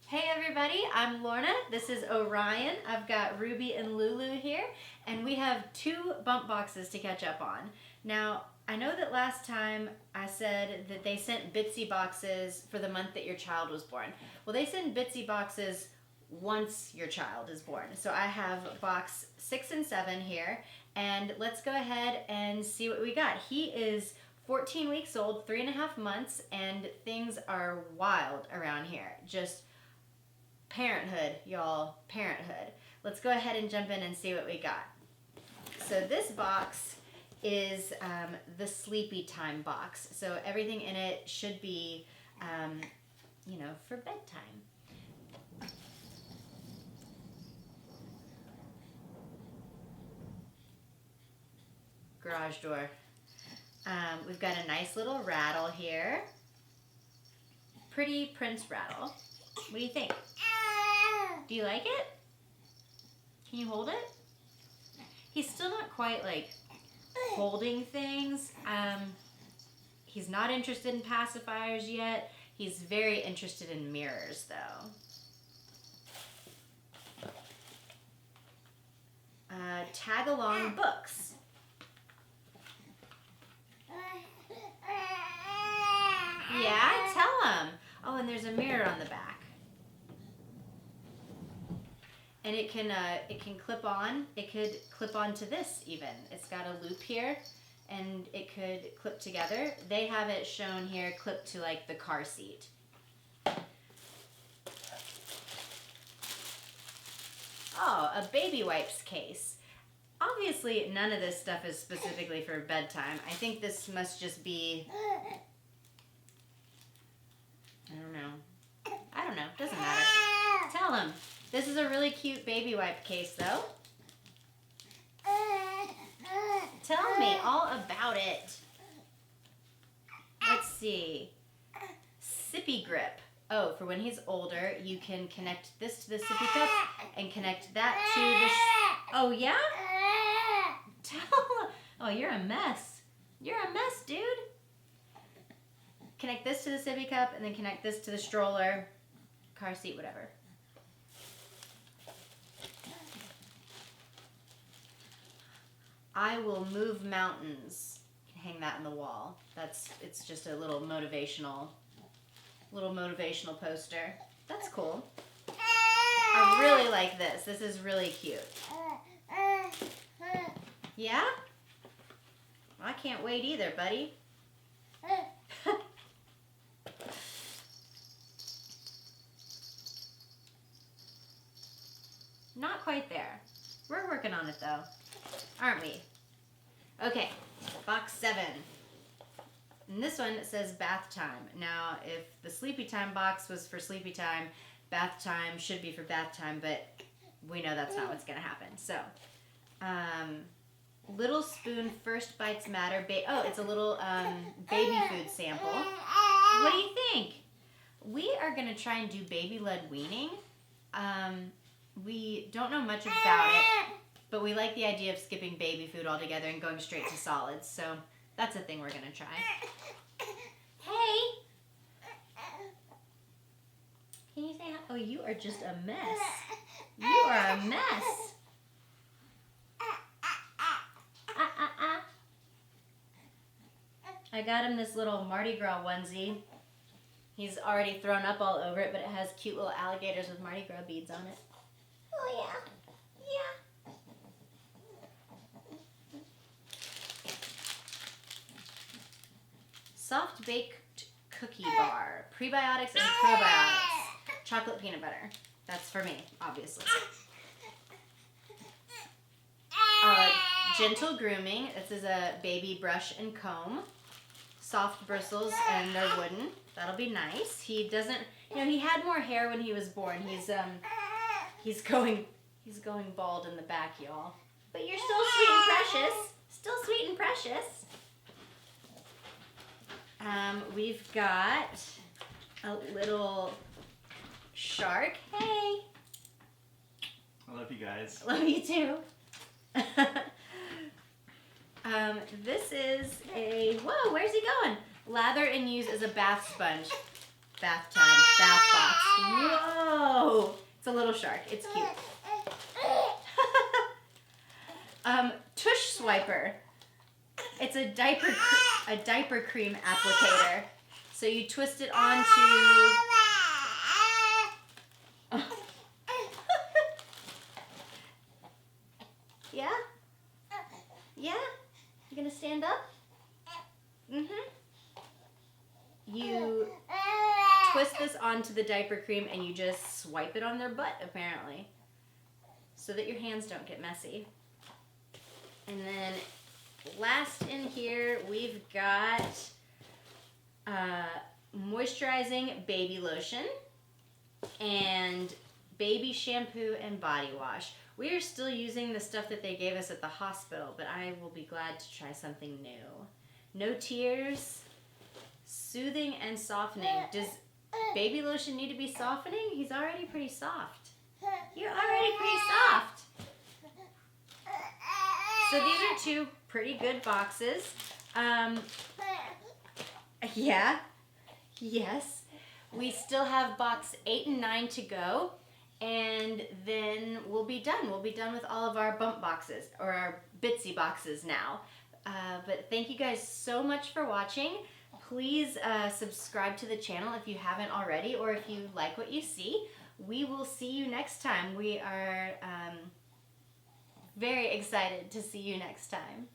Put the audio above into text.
Hey everybody, I'm Lorna. This is Orion. I've got Ruby and Lulu here, and we have 2 bump boxes to catch up on. Now, I know that last time I said that they sent Bitsy boxes for the month that your child was born. Well, they send Bitsy boxes once your child is born. So I have box 6 and 7 here, and let's go ahead and see what we got. He is 14 weeks old, 3.5 months, and things are wild around here. Just parenthood, y'all, parenthood. Let's go ahead and jump in and see what we got. So this box is the sleepy time box. So everything in it should be, for bedtime. Garage door. We've got a nice little rattle here. Pretty Prince rattle. What do you think? Do you like it? Can you hold it? He's still not quite like holding things. He's not interested in pacifiers yet. He's very interested in mirrors though. Tag along books. Yeah, tell him. Oh, and there's a mirror on the back. And it can clip on. It could clip onto this even. It's got a loop here, and it could clip together. They have it shown here clipped to like the car seat. Oh, a baby wipes case. Obviously, none of this stuff is specifically for bedtime. I think this must just be, I don't know. Doesn't matter. Tell him. This is a really cute baby wipe case, though. Tell me all about it. Let's see. Sippy grip. Oh, for when he's older, you can connect this to the sippy cup and connect that to the... Oh, yeah? Oh, you're a mess. You're a mess, dude. Connect this to the sippy cup and then connect this to the stroller, car seat, whatever. I will move mountains. You can hang that in the wall. It's just a little motivational poster. That's cool. I really like this. This is really cute. Yeah? I can't wait either, buddy. Not quite there. We're working on it though, aren't we? Okay, box 7. And this one says bath time. Now, if the sleepy time box was for sleepy time, bath time should be for bath time, but we know that's not what's gonna happen. So, little spoon first bites matter. It's a little baby food sample. What do you think? We are gonna try and do baby-led weaning. We don't know much about it, but we like the idea of skipping baby food altogether and going straight to solids. So that's a thing we're gonna try. Hey! Can you say hi? Oh, you are just a mess. You are a mess. I got him this little Mardi Gras onesie. He's already thrown up all over it, but it has cute little alligators with Mardi Gras beads on it. Oh, yeah. Soft baked cookie bar. Prebiotics and probiotics. Chocolate peanut butter. That's for me, obviously. Gentle grooming. This is a baby brush and comb. Soft bristles, and they're wooden. That'll be nice. He doesn't, he had more hair when he was born. He's going bald in the back, y'all. But you're still sweet and precious. Still sweet and precious. We've got a little shark. Hey. I love you guys. Love you too. This is whoa, where's he going? Lather and use as a bath sponge. Bath time, bath box. Whoa! It's a little shark. It's cute. Tush swiper. It's a diaper cream applicator. So you twist it onto. Yeah? Yeah? You gonna stand up? Mm-hmm. You twist this onto the diaper cream and you just swipe it on their butt, apparently, so that your hands don't get messy. And then last in here, we've got moisturizing baby lotion and baby shampoo and body wash. We are still using the stuff that they gave us at the hospital, but I will be glad to try something new. No tears, soothing and softening. Does baby lotion need to be softening? He's already pretty soft. You're already pretty soft. So these are two pretty good boxes. Yeah. Yes. We still have box 8 and 9 to go. And then we'll be done. We'll be done with all of our bump boxes, or our Bitsy boxes now. But thank you guys so much for watching. Please subscribe to the channel if you haven't already, or if you like what you see. We will see you next time. We are very excited to see you next time.